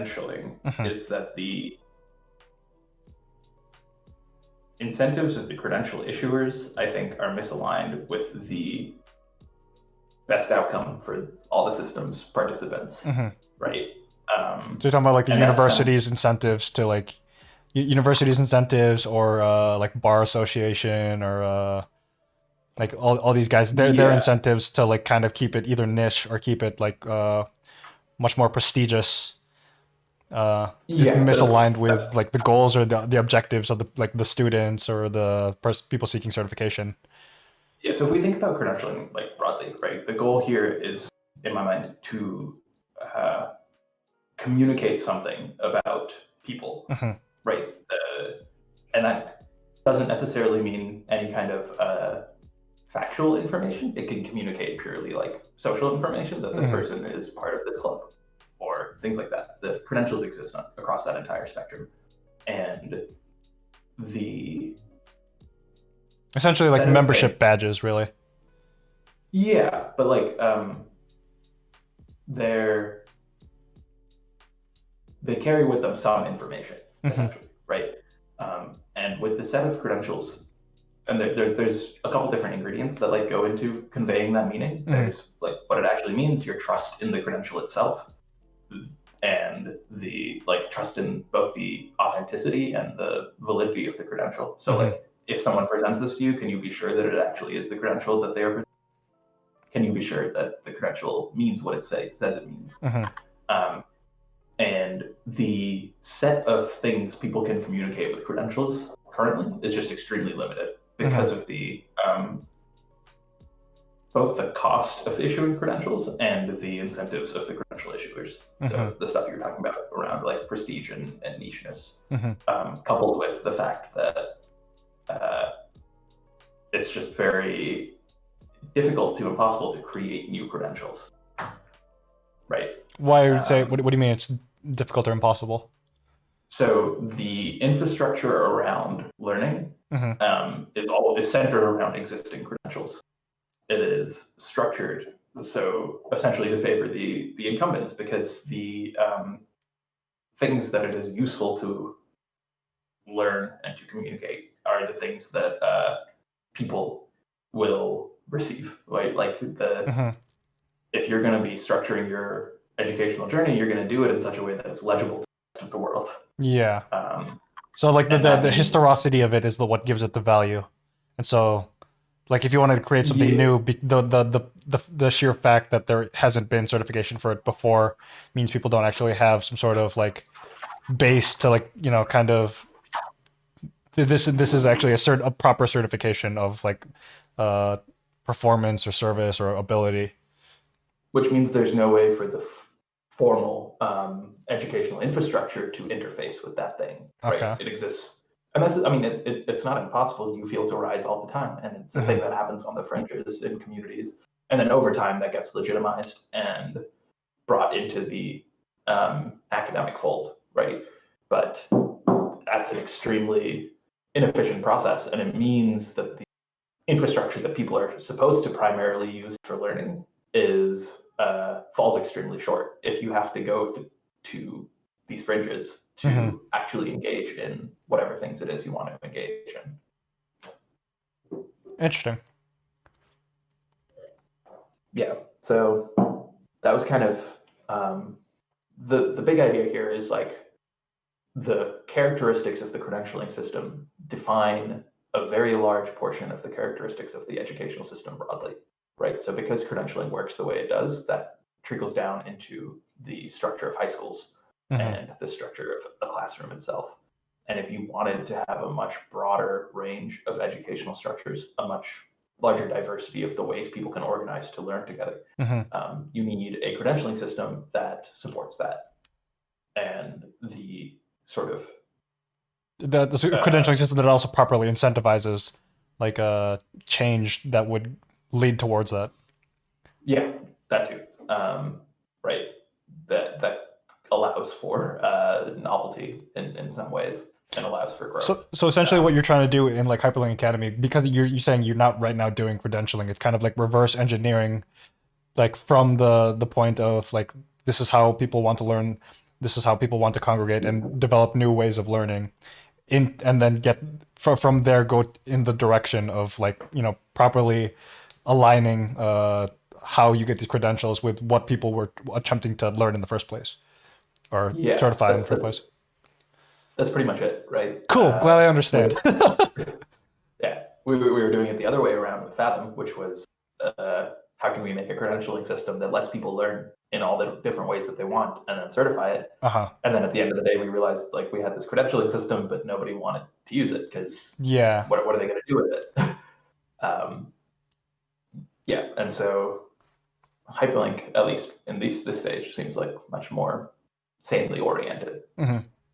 credentialing is that the incentives of the credential issuers, I think, are misaligned with the best outcome for all the system's participants, right? So you're talking about like the university's incentives to like universities incentives or like bar association or like all these guys their incentives to like kind of keep it either niche or keep it like much more prestigious is misaligned with like the goals or the objectives of the students or the people seeking certification. Yeah, so if we think about credentialing like broadly, right, the goal here is, in my mind, to communicate something about people, right? And that doesn't necessarily mean any kind of factual information. It can communicate purely like social information that this person is part of this club or things like that. The credentials exist across that entire spectrum. And the essentially like membership badges, really. Yeah, but like they carry with them some information, essentially, right? And with the set of credentials, and there's a couple different ingredients that like go into conveying that meaning. There's like what it actually means, your trust in the credential itself, and the like trust in both the authenticity and the validity of the credential. So like if someone presents this to you, can you be sure that it actually is the credential that they are presenting? Can you be sure that the credential means what it says it means? And the set of things people can communicate with credentials currently is just extremely limited because of the both the cost of issuing credentials and the incentives of the credential issuers. So the stuff you're talking about around like prestige and nicheness, coupled with the fact that it's just very difficult to impossible to create new credentials, right? Why would you say? What do you mean it's difficult or impossible? So the infrastructure around learning is centered around existing credentials. It is structured so essentially to favor the incumbents because the things that it is useful to learn and to communicate are the things that people will receive, right? Like if you're going to be structuring your educational journey, you're going to do it in such a way that it's legible to the rest of the world. Yeah. So like the historicity of it is what gives it the value, and so like if you wanted to create something new, the sheer fact that there hasn't been certification for it before means people don't actually have some sort of like base to like kind of this is actually a proper certification of like performance or service or ability. Which means there's no way for the formal educational infrastructure to interface with that thing, right? Okay. It exists. And that's, I mean, it's not impossible. New fields arise all the time. And it's a thing that happens on the fringes in communities. And then over time, that gets legitimized and brought into the academic fold, right? But that's an extremely inefficient process. And it means that the infrastructure that people are supposed to primarily use for learning falls extremely short if you have to go to these fringes to actually engage in whatever things it is you want to engage in. Interesting. Yeah, so that was kind of the big idea here is like the characteristics of the credentialing system define a very large portion of the characteristics of the educational system broadly. Right, so because credentialing works the way it does, that trickles down into the structure of high schools and the structure of a classroom itself. And if you wanted to have a much broader range of educational structures, a much larger diversity of the ways people can organize to learn together, you need a credentialing system that supports that. And the sort of the credentialing system that also properly incentivizes like a change that would lead towards that. Yeah, that too. Right. That allows for novelty in some ways and allows for growth. So essentially what you're trying to do in like Hyperlink Academy, because you're saying you're not right now doing credentialing, it's kind of like reverse engineering, like from the point of like this is how people want to learn. this is how people want to congregate and develop new ways of learning, and then get from there go in the direction of like, you know, properly aligning how you get these credentials with what people were attempting to learn in the first place or Yeah, certify in the first place. that's pretty much it, right? Cool. Glad I understand. Yeah, we were doing it the other way around with Fathom, which was how can we make a credentialing system that lets people learn in all the different ways that they want and then certify it. Uh-huh. And then at the end of the day, we realized like we had this credentialing system, but nobody wanted to use it because Yeah. what are they going to do with it? Yeah, and so Hyperlink, at least in this stage, seems like much more sanely oriented. Mm-hmm.